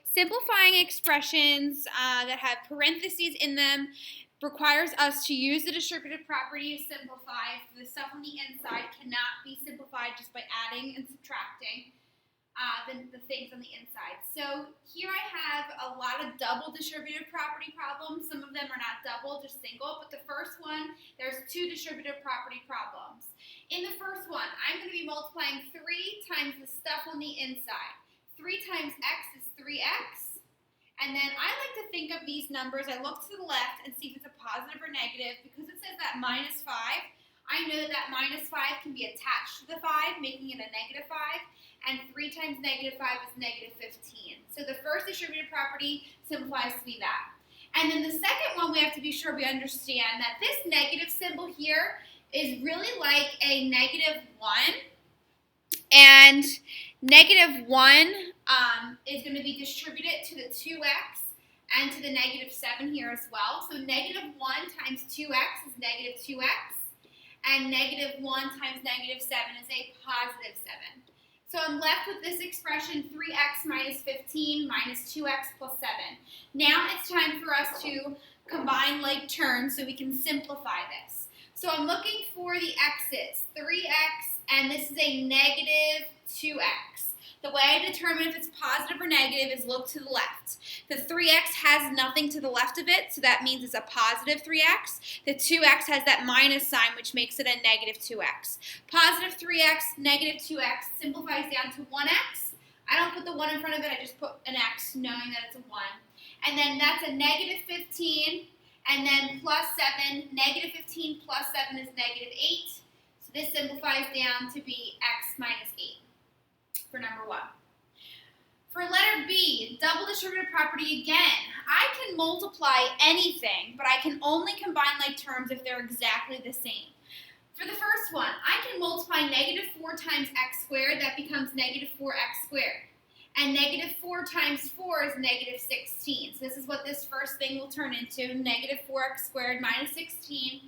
Simplifying expressions that have parentheses in them requires us to use the distributive property to simplify. The stuff on the inside cannot be simplified just by adding and subtracting the things on the inside. So here I have a lot of double distributive property problems. Some of them are not double, just single. But the first one, there's two distributive property problems. In the first one, I'm going to be multiplying 3 times the stuff on the inside. 3 times x is 3x. And then I like to think of these numbers. I look to the left and see if it's a positive or negative. Because it says that minus 5, I know that minus 5 can be attached to the 5, making it a negative 5. And 3 times negative 5 is negative 15. So the first distributive property simplifies to be that. And then the second one, we have to be sure we understand that this negative symbol here is really like a negative 1. And negative 1 is going to be distributed to the 2x and to the negative 7 here as well. So negative 1 times 2x is negative 2x. And negative 1 times negative 7 is a positive 7. So I'm left with this expression, 3x minus 15 minus 2x plus 7. Now it's time for us to combine like terms so we can simplify this. So I'm looking for the x's, 3x, and this is a negative 2x. The way I determine if it's positive or negative is look to the left. The 3x has nothing to the left of it, so that means it's a positive 3x. The 2x has that minus sign, which makes it a negative 2x. Positive 3x, negative 2x simplifies down to 1x. I don't put the 1 in front of it, I just put an x, knowing that it's a 1. And then that's a negative 15, and then plus 7. Negative 15 plus 7 is negative 8. So this simplifies down to be x minus 8. For number 1. For letter B, double distributive property again. I can multiply anything, but I can only combine like terms if they're exactly the same. For the first one, I can multiply negative 4 times x squared. That becomes negative 4x squared. And negative 4 times 4 is negative 16. So this is what this first thing will turn into, negative 4x squared minus 16.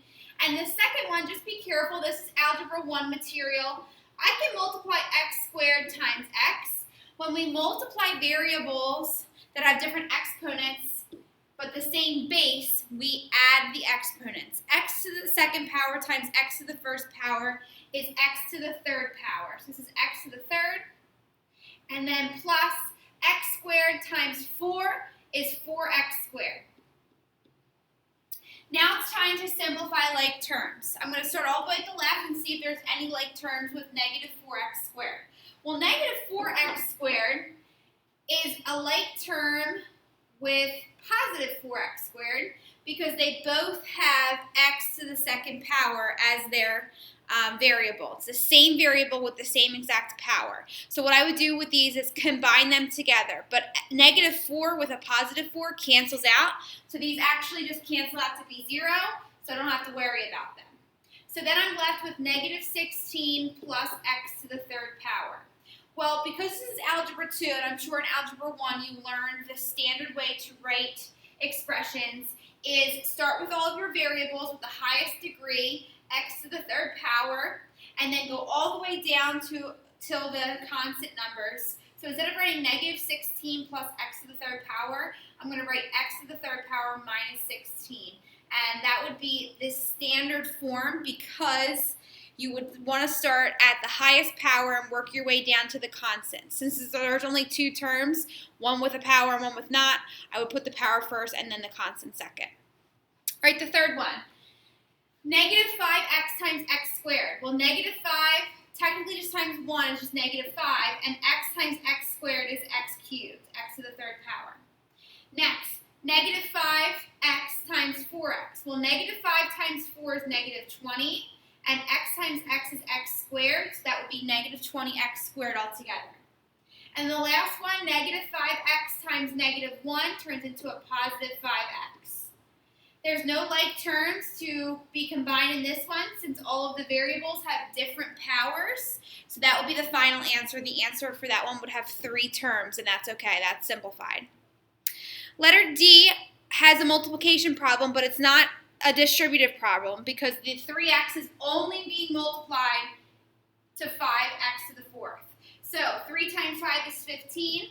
And the second one, just be careful, this is Algebra 1 material. I can multiply x squared times x. When we multiply variables that have different exponents but the same base, we add the exponents. X to the second power times x to the first power is x to the third power. So this is x to the third. And then plus x squared times 4 is 4x squared. Now it's time to simplify like terms. I'm going to start all the way at the left and see if there's any like terms with negative 4x squared. Well, negative 4x squared is a like term with positive 4x squared because they both have x to the second power as their variable. It's the same variable with the same exact power. So what I would do with these is combine them together. But negative 4 with a positive 4 cancels out. So these actually just cancel out to be 0, so I don't have to worry about them. So then I'm left with negative 16 plus x to the third power. Well, because this is Algebra 2, and I'm sure in Algebra 1 you learned the standard way to write expressions is start with all of your variables with the highest degree, x to the third power, and then go all the way down to till the constant numbers. So instead of writing negative 16 plus x to the third power, I'm going to write x to the third power minus 16. And that would be this standard form because you would want to start at the highest power and work your way down to the constant. Since there's only 2 terms, one with a power and one with not, I would put the power first and then the constant second. All right, the third one. Negative 5x times x squared. Well, negative 5 technically just times 1 is just negative 5, and x times x squared is x cubed, x to the third power. Next, negative 5x times 4x. Well, negative 5 times 4 is negative 20, and x times x is x squared, so that would be negative 20x squared altogether. And the last one, negative 5x times negative 1 turns into a positive 5x. There's no like terms to be combined in this one since all of the variables have different powers. So that would be the final answer. The answer for that one would have 3 terms, and that's okay. That's simplified. Letter D has a multiplication problem, but it's not a distributive problem because the 3x is only being multiplied to 5x to the fourth. So 3 times 5 is 15.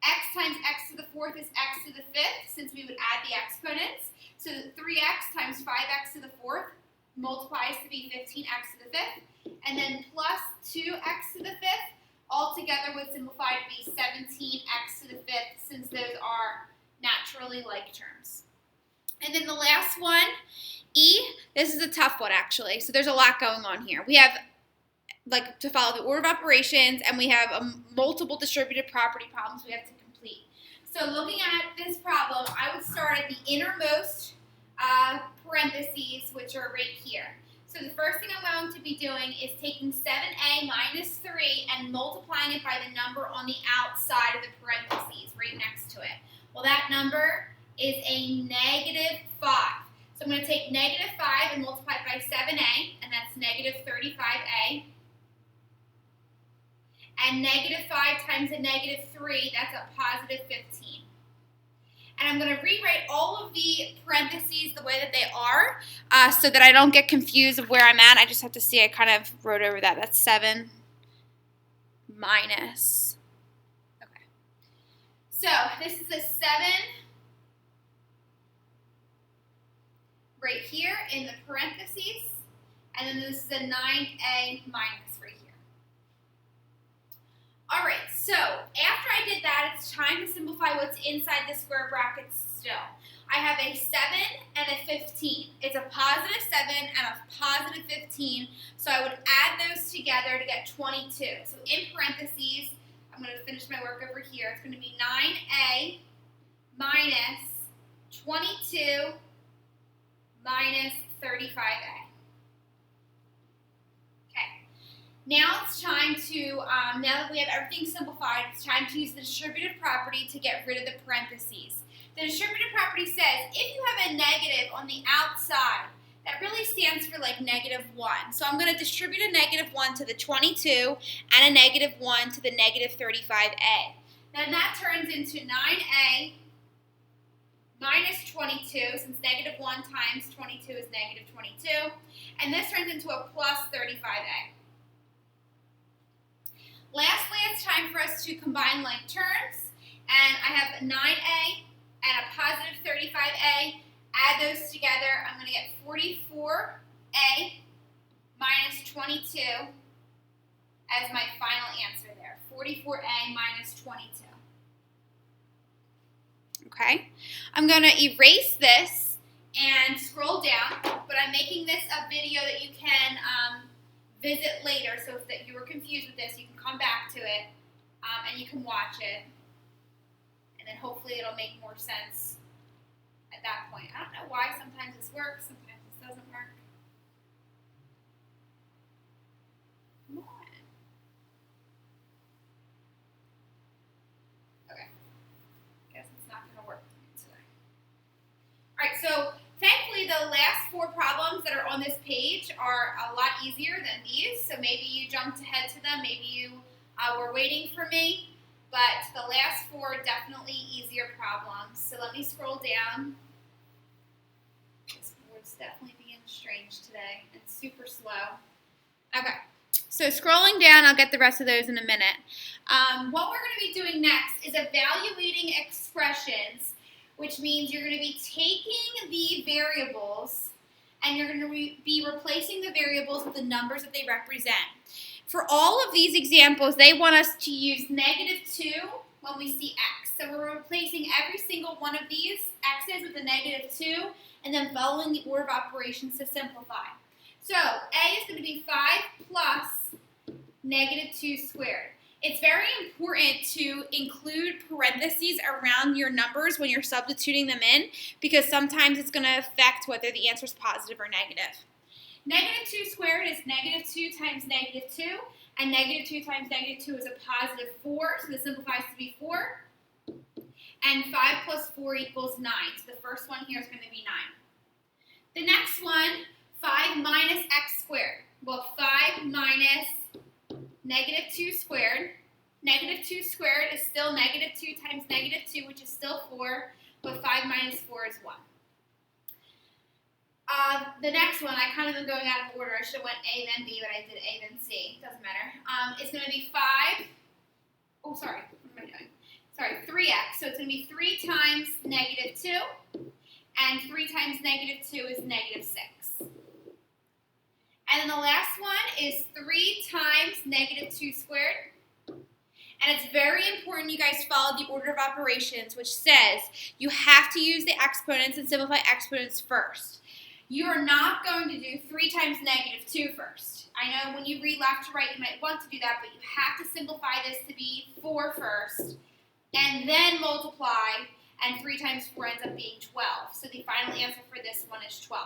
X times x fourth is x to the fifth, since we would add the exponents. So 3x times 5x to the fourth multiplies to be 15x to the fifth. And then plus 2x to the fifth, altogether would simplify to be 17x to the fifth, since those are naturally like terms. And then the last one, E, this is a tough one actually. So there's a lot going on here. We have to follow the order of operations, and we have multiple distributed property problems we have to complete. So looking at this problem, I would start at the innermost parentheses, which are right here. So the first thing I'm going to be doing is taking 7a minus 3 and multiplying it by the number on the outside of the parentheses, right next to it. Well, that number is a negative 5. So I'm going to take negative 5 and multiply it by 7a, and that's negative 35a. And negative 5 times a negative 3, that's a positive 15. And I'm going to rewrite all of the parentheses the way that they are so that I don't get confused of where I'm at. I just have to see, I kind of wrote over that. That's 7 minus. Okay. So this is a 7 right here in the parentheses. And then this is a 9a minus right here. All right, so after I did that, it's time to simplify what's inside the square brackets still. I have a 7 and a 15. It's a positive 7 and a positive 15, so I would add those together to get 22. So in parentheses, I'm going to finish my work over here. It's going to be 9a minus 22 minus 35a. Now it's time to, now that we have everything simplified, it's time to use the distributive property to get rid of the parentheses. The distributive property says if you have a negative on the outside, that really stands for like negative 1. So I'm going to distribute a negative 1 to the 22 and a negative 1 to the negative 35a. Then that turns into 9a minus 22, since negative 1 times 22 is negative 22. And this turns into a plus 35a. Lastly, it's time for us to combine like terms, and I have 9a and a positive 35a. Add those together, I'm going to get 44a minus 22 as my final answer there. 44a minus 22. Okay, I'm going to erase this and scroll down, but I'm making this a video that you can visit later, so if that you were confused with this, you can come back to it and you can watch it, and then hopefully it'll make more sense at that point. I don't know why sometimes this works, sometimes this doesn't work. Come on. Okay. Guess it's not going to work today. All right, so thankfully, the last 4 problems that are on this page are a lot easier than these, so maybe you jumped ahead to them, maybe you were waiting for me, but the last 4 definitely easier problems. So let me scroll down. This board's definitely being strange today and super slow. Okay, so scrolling down, I'll get the rest of those in a minute. What we're going to be doing next is evaluating expressions, which means you're going to be taking the variables and you're going to be replacing the variables with the numbers that they represent. For all of these examples, they want us to use negative 2 when we see x. So we're replacing every single one of these x's with a negative 2 and then following the order of operations to simplify. So a is going to be 5 plus negative 2 squared. It's very important to include parentheses around your numbers when you're substituting them in, because sometimes it's going to affect whether the answer is positive or negative. Negative 2 squared is negative 2 times negative 2, and negative 2 times negative 2 is a positive 4, so this simplifies to be 4. And 5 plus 4 equals 9, so the first one here is going to be 9. The next one, 5 minus x squared. Well, 5 minus negative 2 squared. Negative 2 squared is still negative 2 times negative 2, which is still 4, but 5 minus 4 is 1. The next one, I kind of am going out of order. I should have went A, then B, but I did A, then C. Doesn't matter. It's going to be 5. Oh, sorry. What am I doing? 3x. So it's going to be 3 times negative 2, and 3 times negative 2 is negative 6. And then the last one is 3 times negative 2 squared. And it's very important you guys follow the order of operations, which says you have to use the exponents and simplify exponents first. You are not going to do 3 times negative 2 first. I know when you read left to right, you might want to do that, but you have to simplify this to be 4 first, and then multiply, and 3 times 4 ends up being 12. So the final answer for this one is 12.